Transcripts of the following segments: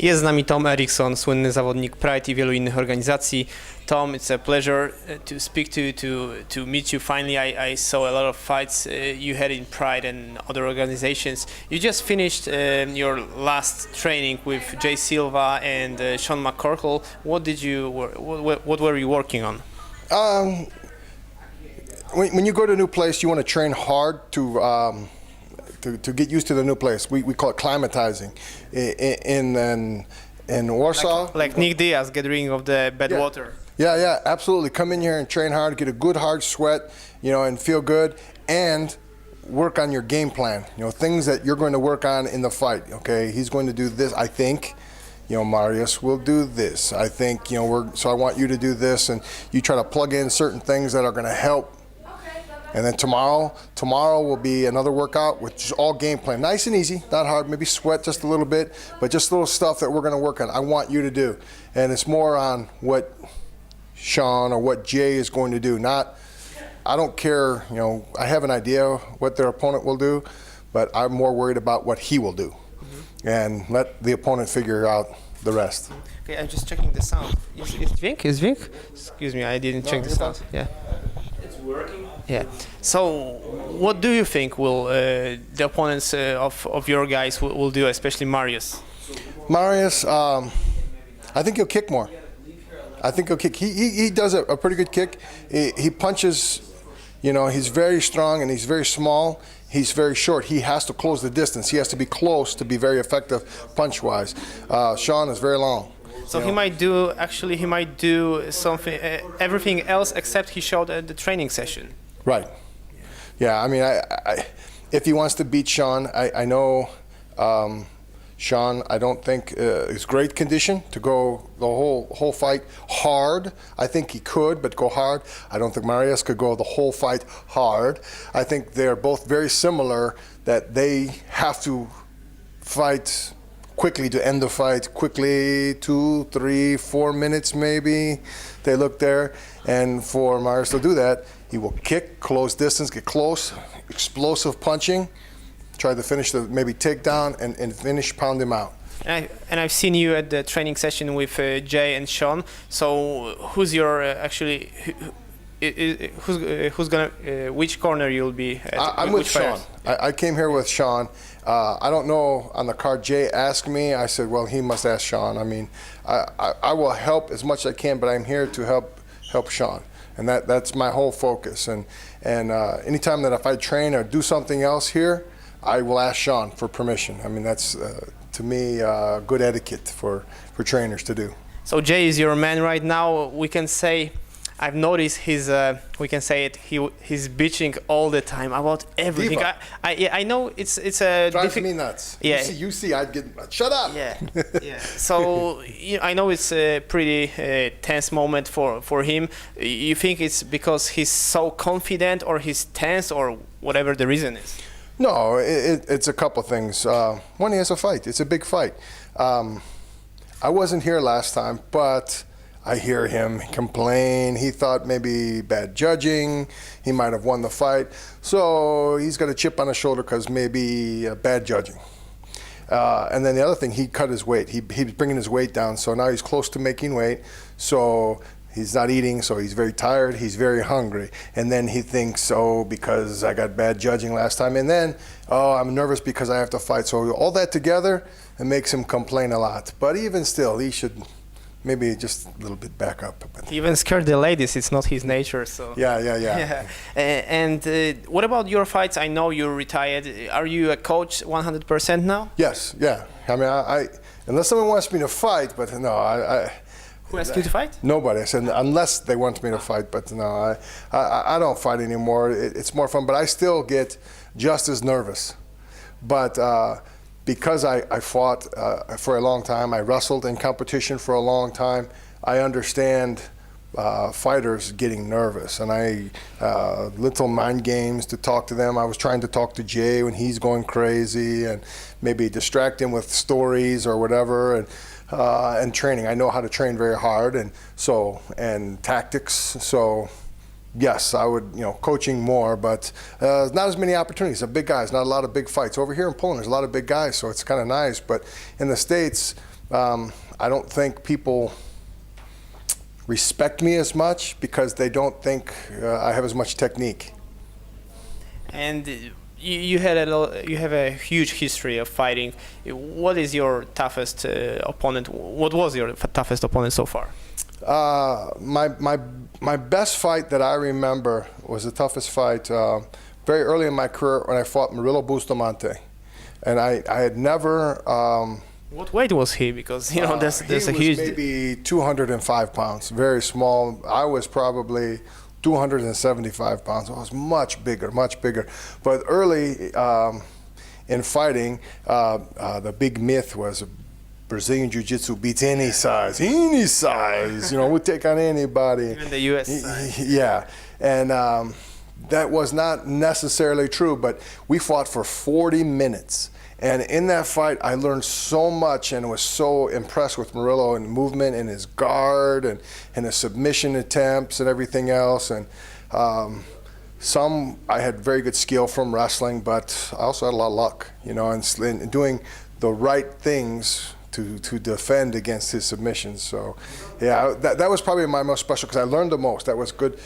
Jest z nami Tom Erikson, słynny zawodnik Pride i wielu innych organizacji. Tom, it's a pleasure to speak to meet you finally. I saw a lot of fights you had in Pride and other organizations. You just finished your last training with Jay Silva and Sean McCorkle. What were you working on? When you go to a new place, you want to train hard to get used to the new place. We call it climatizing. In Warsaw, like Nick Diaz, getting rid of the bad water. Yeah, absolutely. Come in here and train hard, get a good hard sweat, and feel good, and work on your game plan. Things that you're going to work on in the fight. Okay, he's going to do this. I think, Marius will do this. I think, so I want you to do this, and you try to plug in certain things that are going to help. And then tomorrow will be another workout with just all game plan. Nice and easy, not hard, maybe sweat just a little bit, but just little stuff that we're gonna work on. I want you to do. And it's more on what Sean or what Jay is going to do. I don't care, I have an idea what their opponent will do, but I'm more worried about what he will do. Mm-hmm. And let the opponent figure out the rest. Okay, I'm just checking the sound. Jest dźwięk? Excuse me, I didn't check the sound. Yeah. Working. Yeah. So, what do you think will the opponents of your guys will do, especially Marius? Marius, I think he'll kick more. I think he'll kick. He does a pretty good kick. He punches. He's very strong and he's very small. He's very short. He has to close the distance. He has to be close to be very effective punch-wise. Sean is very long. So he might do something, everything else except he showed at the training session. Right. Yeah. I mean, I if he wants to beat Sean, I know Sean. I don't think is great condition to go the whole fight hard. I think he could, but go hard. I don't think Marius could go the whole fight hard. I think they're both very similar. That they have to fight quickly to end the fight, quickly, 2, 3, 4 minutes maybe. They look there, and for Marius to do that, he will kick, close distance, get close, explosive punching, try to finish maybe take down and finish, pound him out. And I've seen you at the training session with Jay and Sean. So who's your who's gonna which corner you'll be at? I'm with Sean. I came here with Sean. I don't know on the card. Jay asked me. I said, well, he must ask Sean. I mean, I will help as much as I can, but I'm here to help Sean, and that's my whole focus. And anytime that if I train or do something else here, I will ask Sean for permission. I mean, that's to me good etiquette for trainers to do. So Jay is your man right now. We can say. I've noticed we can say it, he's bitching all the time about everything. I know it's a drives me nuts. Yeah. You see, I'd get shut up. Yeah. Yeah. So I know it's a pretty tense moment for him. You think it's because he's so confident, or he's tense, or whatever the reason is? No, it's a couple things. One, he has a fight. It's a big fight. I wasn't here last time, but I hear him complain. He thought maybe bad judging. He might have won the fight. So he's got a chip on his shoulder because maybe bad judging. And then the other thing, he cut his weight. He's bringing his weight down. So now he's close to making weight. So he's not eating. So he's very tired. He's very hungry. And then he thinks, because I got bad judging last time. And then, I'm nervous because I have to fight. So all that together, it makes him complain a lot. But even still, he should maybe just a little bit back up. He even scared the ladies. It's not his nature. So yeah. And what about your fights? I know you're retired. Are you a coach 100% now? Yes. Yeah. I mean, I unless someone wants me to fight, but no, I Who asked you to fight? Nobody. I said unless they want me to fight, but no, I don't fight anymore. It's more fun, but I still get just as nervous. But because I fought for a long time, I wrestled in competition for a long time, I understand fighters getting nervous, and little mind games to talk to them. I was trying to talk to Jay when he's going crazy, and maybe distract him with stories or whatever, and training. I know how to train very hard, and tactics. So yes, I would, coaching more, but not as many opportunities. Big guys, not a lot of big fights. Over here in Poland, there's a lot of big guys, so it's kind of nice. But in the States, I don't think people respect me as much because they don't think I have as much technique. And you have a huge history of fighting. What is your toughest opponent? What was your toughest opponent so far? My best fight that I remember was the toughest fight very early in my career when I fought Murillo Bustamante, and I had never. What weight was he? Because there's a huge. He was maybe 205 pounds, very small. I was probably 275 pounds. I was much bigger, much bigger. But early in fighting, the big myth was Brazilian Jiu-Jitsu beats any size. We'll take on anybody. Even the U.S. side. Yeah, and that was not necessarily true, but we fought for 40 minutes. And in that fight, I learned so much and was so impressed with Murillo and movement and his guard and his submission attempts and everything else. And I had very good skill from wrestling, but I also had a lot of luck, and doing the right things to defend against his submissions. So, yeah, that was probably my most special because I learned the most. That was good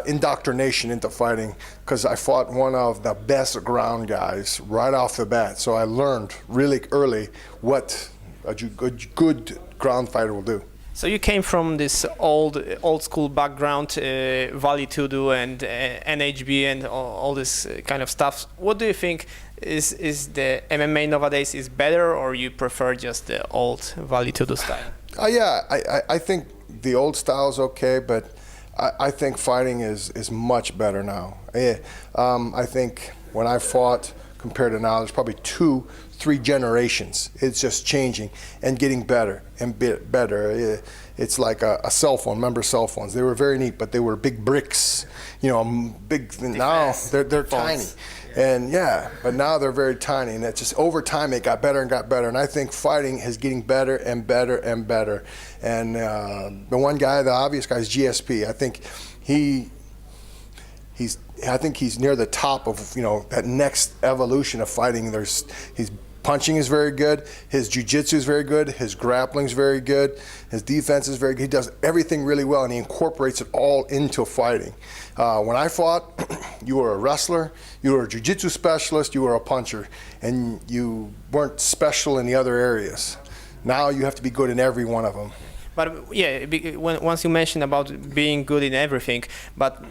indoctrination into fighting because I fought one of the best ground guys right off the bat. So I learned really early what a good ground fighter will do. So you came from this old school background, Vale Tudo and NHB and all this kind of stuff. What do you think is the MMA nowadays is better, or you prefer just the old Vale Tudo style? I think the old style is okay, but I think fighting is much better now. I think when I fought compared to now, there's probably 2-3 generations. It's just changing and getting better and better. It's like a cell phone. Remember cell phones? They were very neat, but they were big bricks. Big. Now they're tiny. And but now they're very tiny, and it's just over time it got better and got better. And I think fighting is getting better and better and better. And the one guy, the obvious guy, is GSP. I think he's near the top of that next evolution of fighting. His punching is very good. His jiu-jitsu is very good. His grappling is very good. His defense is very good. He does everything really well, and he incorporates it all into fighting. When I fought, you were a wrestler, you were a jiu-jitsu specialist, you were a puncher, and you weren't special in the other areas. Now you have to be good in every one of them. But once you mentioned about being good in everything, but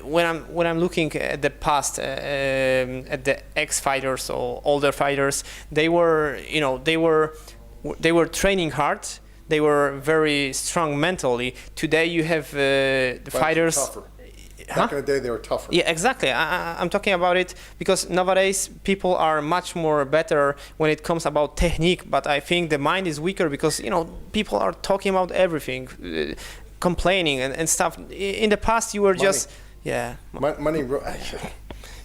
when I'm looking at the past, at the ex-fighters or older fighters, they were training hard. They were very strong mentally. Today you have the fighters. Tougher. Back in the day, they were tougher. Yeah, exactly. I'm talking about it because nowadays people are much more better when it comes about technique. But I think the mind is weaker because people are talking about everything, complaining and stuff. In the past, you were just money.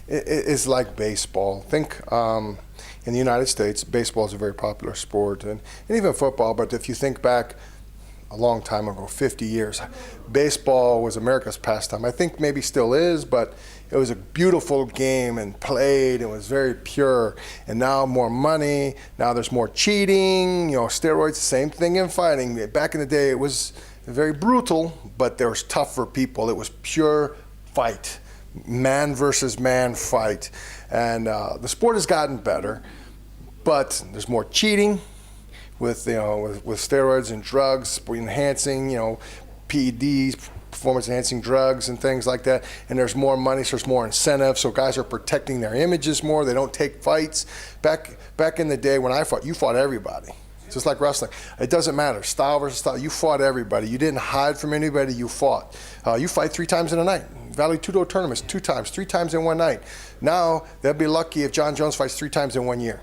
It's like baseball. Think in the United States, baseball is a very popular sport, and even football. But if you think back a long time ago, 50 years, baseball was America's pastime. I think maybe still is, but it was a beautiful game and played. It was very pure. And now more money. Now there's more cheating. Steroids. Same thing in fighting. Back in the day, it was very brutal, but there was tougher people. It was pure fight, man versus man fight. And the sport has gotten better, but there's more cheating. With steroids and drugs, enhancing, PEDs, performance enhancing drugs and things like that. And there's more money, so there's more incentive. So guys are protecting their images more. They don't take fights. Back in the day when I fought, you fought everybody. Just like wrestling. It doesn't matter, style versus style. You fought everybody. You didn't hide from anybody. You fought. You fight 3 times in a night. Vale Tudo tournaments 2 times, 3 times in one night. Now they'll be lucky if John Jones fights 3 times in 1 year.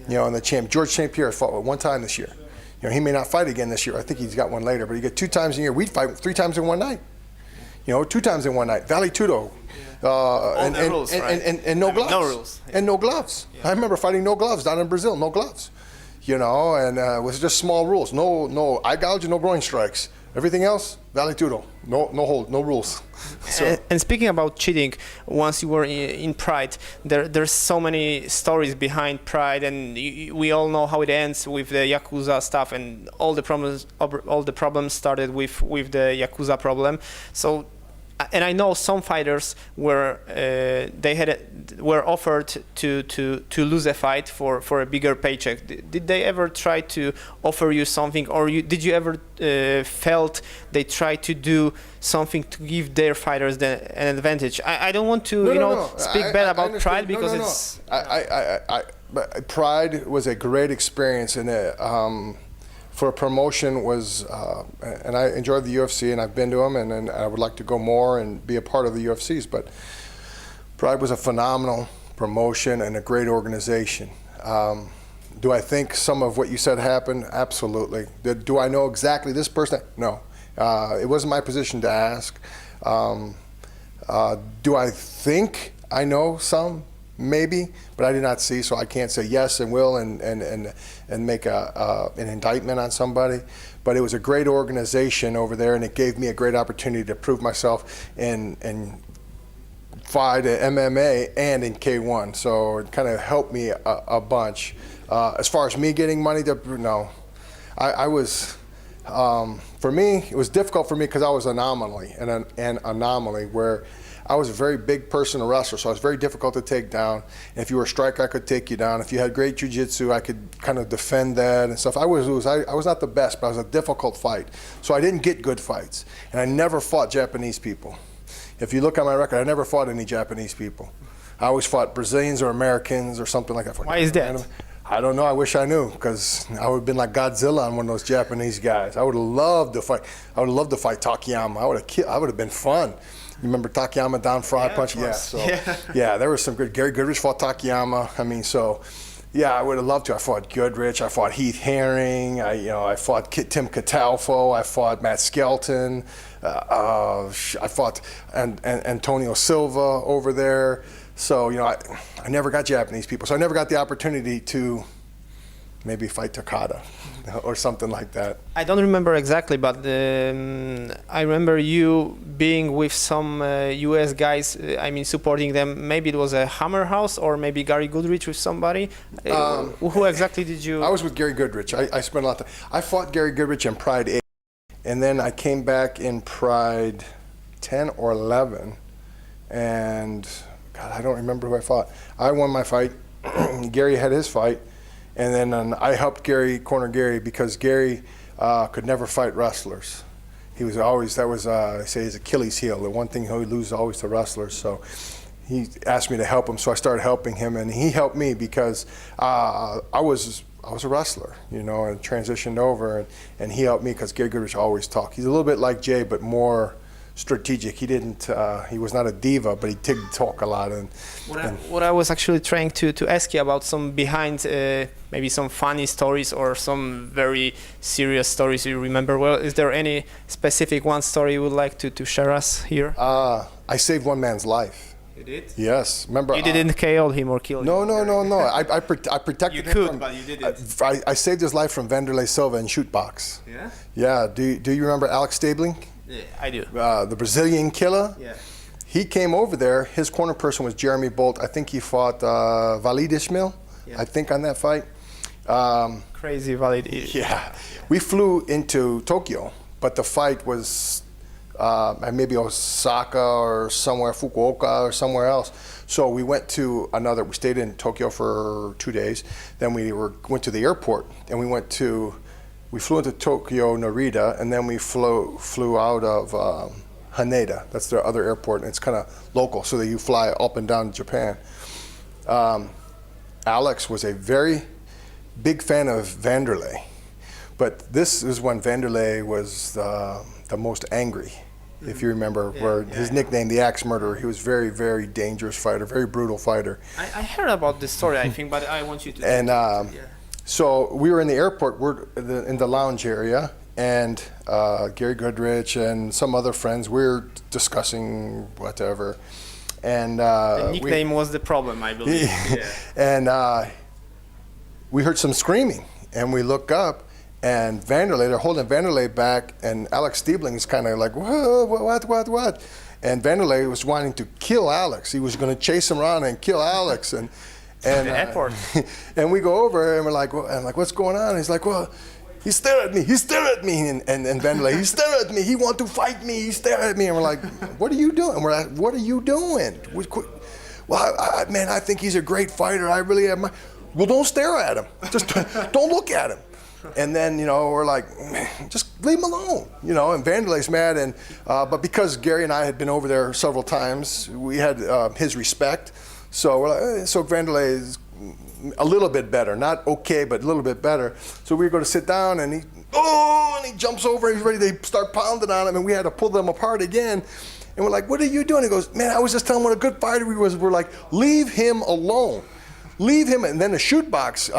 And the champ, George St. Pierre, fought 1 time this year. He may not fight again this year. I think he's got one later, but he get 2 times a year. We'd fight 3 times in one night. 2 times in one night. Vale Tudo. And no gloves. No rules. And no gloves. Yeah. I remember fighting no gloves down in Brazil, no gloves. And it was just small rules. No eye gouge and no groin strikes. Everything else, vale tudo. No hold, no rules. So, And speaking about cheating, once you were in Pride, there's so many stories behind Pride, and we all know how it ends with the Yakuza stuff, and all the problems started with the Yakuza problem. So, and I know some fighters were were offered to lose a fight for a bigger paycheck. Did they ever try to offer you something, or did you ever felt they tried to do something to give their fighters an advantage? I don't want to speak bad about Pride because it's. But Pride was a great experience, and for a promotion was, and I enjoyed the UFC, and I've been to them, and I would like to go more and be a part of the UFCs. But Pride was a phenomenal promotion and a great organization. Do I think some of what you said happened? Absolutely. Do I know exactly this person? No. It wasn't my position to ask. Do I think I know some? Maybe, but I did not see, so I can't say yes and will and make an indictment on somebody. But it was a great organization over there, and it gave me a great opportunity to prove myself in fight at MMA and in K1. So it kind of helped me a bunch. As far as me getting money, no. I was, for me, it was difficult for me because I was an anomaly where I was a very big person, a wrestler, so I was very difficult to take down. And if you were a striker, I could take you down. If you had great jiu-jitsu, I could kind of defend that and stuff. I was not the best, but it was a difficult fight. So I didn't get good fights. And I never fought Japanese people. If you look at my record, I never fought any Japanese people. I always fought Brazilians or Americans or something like that. Why is that? I don't know. I wish I knew, because I would have been like Godzilla on one of those Japanese guys. I would have loved to fight. I would have loved to fight Takayama. I would have been fun. You remember Takayama down frog punch? Yeah. So yeah, there was some good. Gary Goodrich fought Takayama. I mean, so yeah, I would have loved to. I fought Goodrich. I fought Heath Herring. I fought Tim Catalfo. I fought Matt Skelton. I fought Antonio Silva over there. So I never got Japanese people. So I never got the opportunity to maybe fight Takada or something like that. I don't remember exactly, but I remember you being with some US guys, supporting them. Maybe it was a Hammer House or maybe Gary Goodrich with somebody. Who exactly did you? I was with Gary Goodrich. I spent a lot of time. I fought Gary Goodrich in Pride 8, and then I came back in Pride 10 or 11, and God, I don't remember who I fought. I won my fight. Gary had his fight. And then I helped corner Gary, because Gary could never fight wrestlers. He was always, I say his Achilles heel. The one thing he would lose always to wrestlers. So he asked me to help him, so I started helping him, and he helped me because I was a wrestler, and transitioned over, and he helped me because Gary Goodrich always talked. He's a little bit like Jay, but more strategic. He was not a diva, but he did talk a lot. What I was actually trying to ask you about, some behind, maybe some funny stories or some very serious stories you remember well. Is there any specific one story you would like to share us here? I saved one man's life. You did? Yes. Remember? You didn't KO him or kill him? No. I protected you him. You could, but you didn't. I saved his life from Vanderlei Silva in shoot box. Yeah? Yeah. Do you remember Alex Stabling? Yeah, I do. The Brazilian killer. Yeah. He came over there. His corner person was Jeremy Bolt. I think he fought Valid Ismail. Yeah. I think on that fight. Crazy Valid. Yeah. We flew into Tokyo, but the fight was maybe Osaka or somewhere, Fukuoka or somewhere else. So we went to we stayed in Tokyo for 2 days. Then we went to the airport, and we flew into Tokyo, Narita, and then we flew out of Haneda. That's their other airport, and it's kind of local, so that you fly up and down to Japan. Alex was a very big fan of Vanderlei, but this is when Vanderlei was the most angry, if you remember, his nickname, the Axe Murderer. He was very, very dangerous fighter, very brutal fighter. I heard about this story, I think, but I want you to. And so we were in the airport, we're in the lounge area, and Gary Goodrich and some other friends, we were discussing whatever. And the nickname was the problem, I believe. And we heard some screaming, and we look up, And Vanderlei, they're holding Vanderlei back, and Alex Stiebling is kind of like, whoa, what? And Vanderlei was wanting to kill Alex. He was going to chase him around and kill Alex. And the airport. And we go over and we're like, well, I'm like, what's going on? And he's like, well, he stared at me. And Vanderlei, he stared at me. He wanted to fight me. He stared at me. And we're like, what are you doing? And we're like, what are you doing? Well, I think he's a great fighter. I really am. Well, don't stare at him. Just don't look at him. And then, we're like, just leave him alone, and Vanderlei's mad. And but because Gary and I had been over there several times, we had his respect. So we're like, so Vanderlei is a little bit better, not okay, but a little bit better. So we go to sit down, and he jumps over, and he's ready to start pounding on him, and we had to pull them apart again. And we're like, what are you doing? He goes, man, I was just telling him what a good fighter he was. We're like, leave him alone. Leave him. And then the shoot box,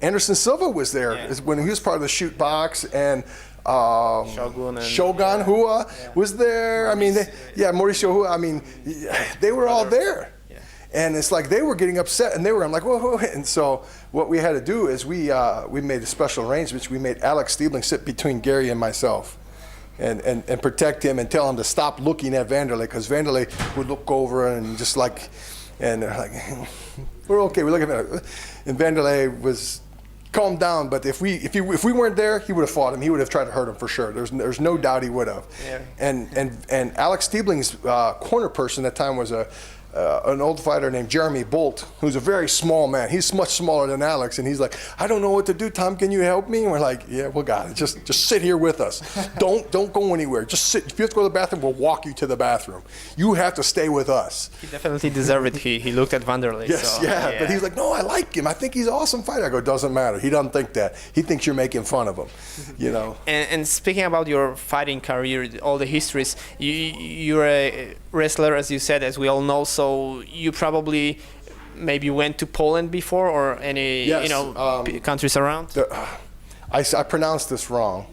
Anderson Silva was there when he was part of the shoot box, and Shogun Hua was there. Mauricio Hua. I mean, they were all there. Yeah. And it's like they were getting upset, and I'm like, whoa. And so what we had to do is we made a special arrangements. We made Alex Stiebling sit between Gary and myself, and protect him and tell him to stop looking at Vanderlei, because Vanderlei would look over and just like, and they're like, we're okay. We look at Vanderlei, and Vanderlei was calmed down. But if we weren't there, he would have fought him. He would have tried to hurt him for sure. There's no doubt he would have. Yeah. And Alex Stiebling's corner person at that time was an old fighter named Jeremy Bolt, who's a very small man. He's much smaller than Alex, and he's like, I don't know what to do. Tom, can you help me? And we're like, yeah, we got it. Just sit here with us. Don't go anywhere. Just sit. If you have to go to the bathroom, we'll walk you to the bathroom. You have to stay with us. He definitely deserved it. He looked at Vanderlei. Yes, so, yeah. But he's like, no, I like him. I think he's an awesome fighter. I go, doesn't matter. He doesn't think that. He thinks you're making fun of him. And speaking about your fighting career, all the histories, you're a wrestler, as you said, as we all know. So you probably maybe went to Poland before, or any countries around. I pronounced this wrong.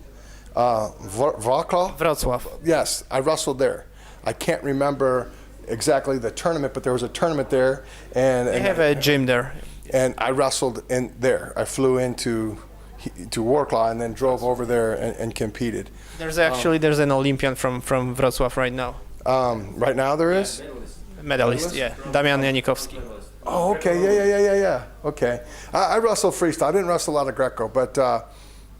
Wrocław. Yes, I wrestled there. I can't remember exactly the tournament, but there was a tournament there, and they have a gym there. And I wrestled in there. I flew into Wrocław and then drove over there and competed. There's an Olympian from Wrocław right now. Right now there is? Medalist, yeah. Damian Janikowski. Oh, okay, yeah. Okay. I wrestled freestyle. I didn't wrestle a lot of Greco, but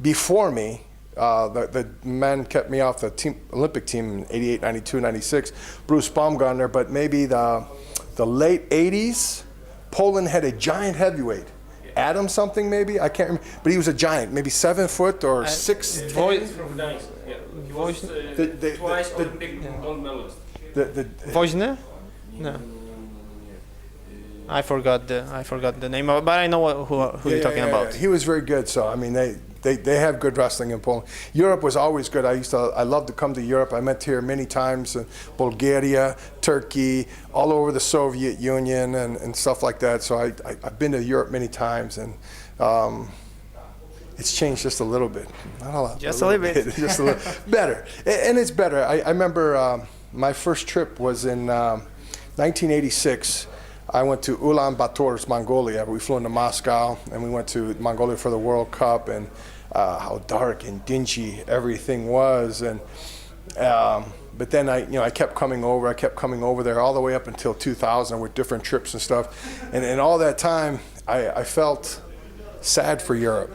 before me, the men kept me off the Olympic team in 88, 92, 96. Bruce Baumgartner, but maybe the late 80s, Poland had a giant heavyweight. Adam something maybe, I can't remember, but he was a giant, maybe 7 foot or 6. He was twice Olympic gold medalist. Woźny? No. I forgot the name, but I know who you're talking about. He was very good. So I mean, they have good wrestling in Poland. Europe was always good. I loved to come to Europe. I went here many times, Bulgaria, Turkey, all over the Soviet Union and stuff like that. So I've been to Europe many times, and it's changed just a little bit. Not a lot. Just a little bit. Just a little better, and it's better. I remember my first trip was in 1986. I went to Ulaanbaatar, Mongolia. We flew into Moscow, and we went to Mongolia for the World Cup, and how dark and dingy everything was. And but then I kept coming over. I kept coming over there all the way up until 2000 with different trips and stuff. And all that time, I felt sad for Europe,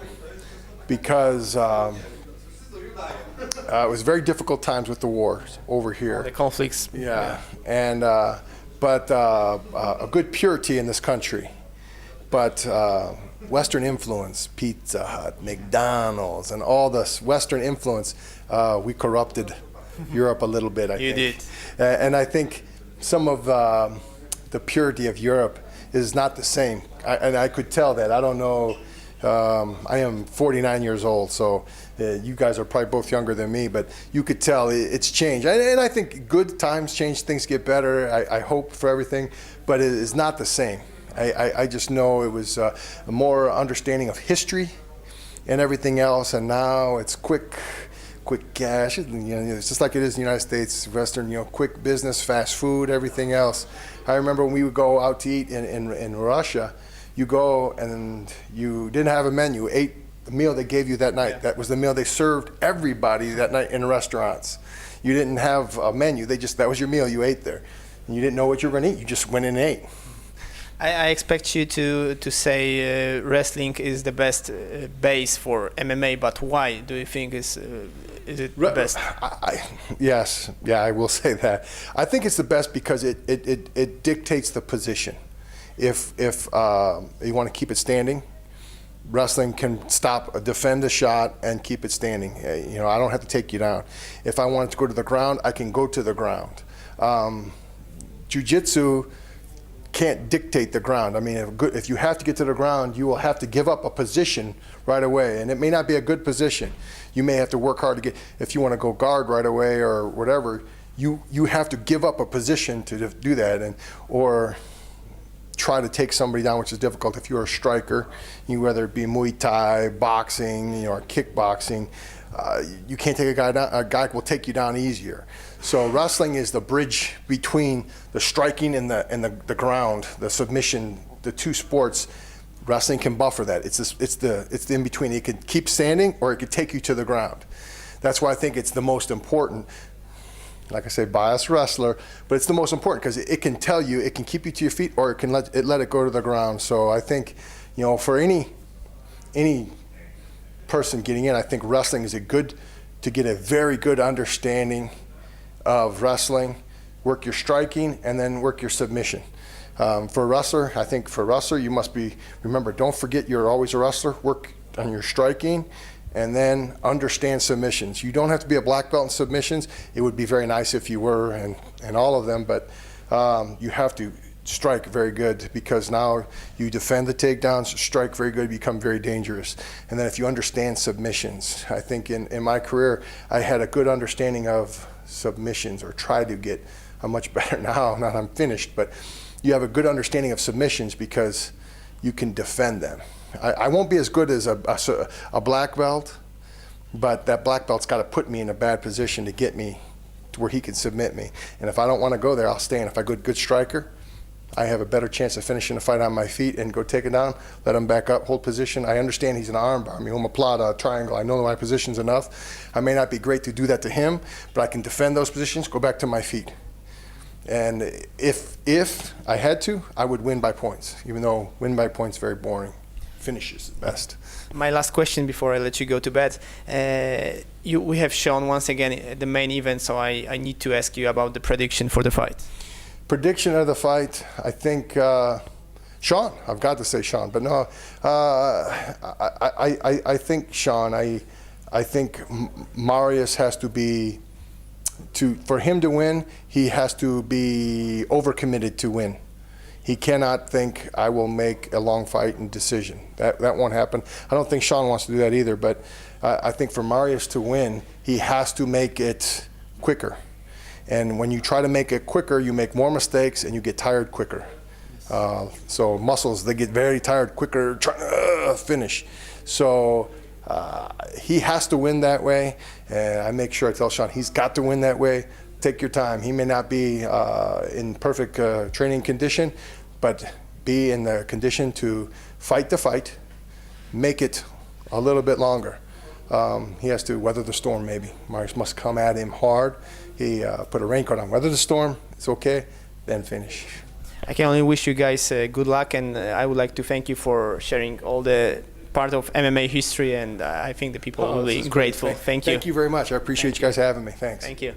because it was very difficult times with the wars over here. The conflicts. Yeah. And but a good purity in this country. But Western influence, Pizza Hut, McDonald's, and all this Western influence, we corrupted Europe a little bit, I think. You did. And I think some of the purity of Europe is not the same. And I could tell that. I don't know. I am 49 years old, so you guys are probably both younger than me, but you could tell it's changed. And I think good times change, things get better. I hope for everything, but it is not the same. I just know it was a more understanding of history and everything else, and now it's quick cash. It's just like it is in the United States, Western, quick business, fast food, everything else. I remember when we would go out to eat in Russia. You go and you didn't have a menu. Ate the meal they gave you that night. Yeah. That was the meal they served everybody that night in restaurants. You didn't have a menu. That was your meal you ate there. And you didn't know what you were going to eat. You just went in and ate. I expect you to say wrestling is the best base for MMA, but why do you think is it the best? Yes, yeah, I will say that. I think it's the best because it dictates the position. If you want to keep it standing, wrestling can defend the shot and keep it standing. You know, I don't have to take you down. If I wanted to go to the ground, I can go to the ground. Jiu-jitsu can't dictate the ground. I mean, if you have to get to the ground, you will have to give up a position right away, and it may not be a good position. You may have to work hard to get, if you want to go guard right away or whatever, you have to give up a position to do that, or try to take somebody down, which is difficult. If you're a striker, whether it be Muay Thai, boxing, or kickboxing, you can't take a guy down. A guy will take you down easier. So wrestling is the bridge between the striking and the ground, the submission, the two sports. Wrestling can buffer that. It's the in between. It could keep standing or it could take you to the ground. That's why I think it's the most important. Like I say, biased wrestler, but it's the most important because it can tell you, it can keep you to your feet, or it can let it go to the ground. So I think, you know, for any person getting in, I think wrestling is to get a very good understanding of wrestling, work your striking, and then work your submission. For a wrestler, I think for a wrestler, you must remember, don't forget you're always a wrestler, work on your striking, and then understand submissions. You don't have to be a black belt in submissions. It would be very nice if you were, and all of them, but you have to strike very good, because now you defend the takedowns, strike very good, become very dangerous. And then if you understand submissions, I think in my career, I had a good understanding of submissions, or try to get. I'm much better now, not I'm finished, but you have a good understanding of submissions because you can defend them. I won't be as good as a black belt, but that black belt's got to put me in a bad position to get me to where he can submit me. And if I don't want to go there, I'll stay in. If I'm a good striker, I have a better chance of finishing the fight on my feet and go take it down, let him back up, hold position. I understand he's an armbar, omoplata, triangle. I know my position's enough. I may not be great to do that to him, but I can defend those positions, go back to my feet. And if I had to, I would win by points, even though win by points is very boring. Finishes best. My last question before I let you go to bed. We have shown once again the main event, so I need to ask you about the prediction for the fight. Prediction of the fight, I think Sean. I've got to say Sean, but no, I think Sean. I think Marius has to be, for him to win, he has to be overcommitted to win. He cannot think, I will make a long fight and decision. That won't happen. I don't think Sean wants to do that either, but I think for Marius to win, he has to make it quicker. And when you try to make it quicker, you make more mistakes and you get tired quicker. So muscles, they get very tired quicker, trying to finish. So he has to win that way, and I make sure I tell Sean, he's got to win that way. Take your time. He may not be in perfect training condition, but be in the condition to fight the fight, make it a little bit longer. He has to weather the storm, maybe. Marius must come at him hard. He put a raincoat on, weather the storm, it's okay, then finish. I can only wish you guys good luck, and I would like to thank you for sharing all the part of MMA history, and I think the people will be grateful. Thank you. Thank you very much. I appreciate you guys having me. Thanks. Thank you.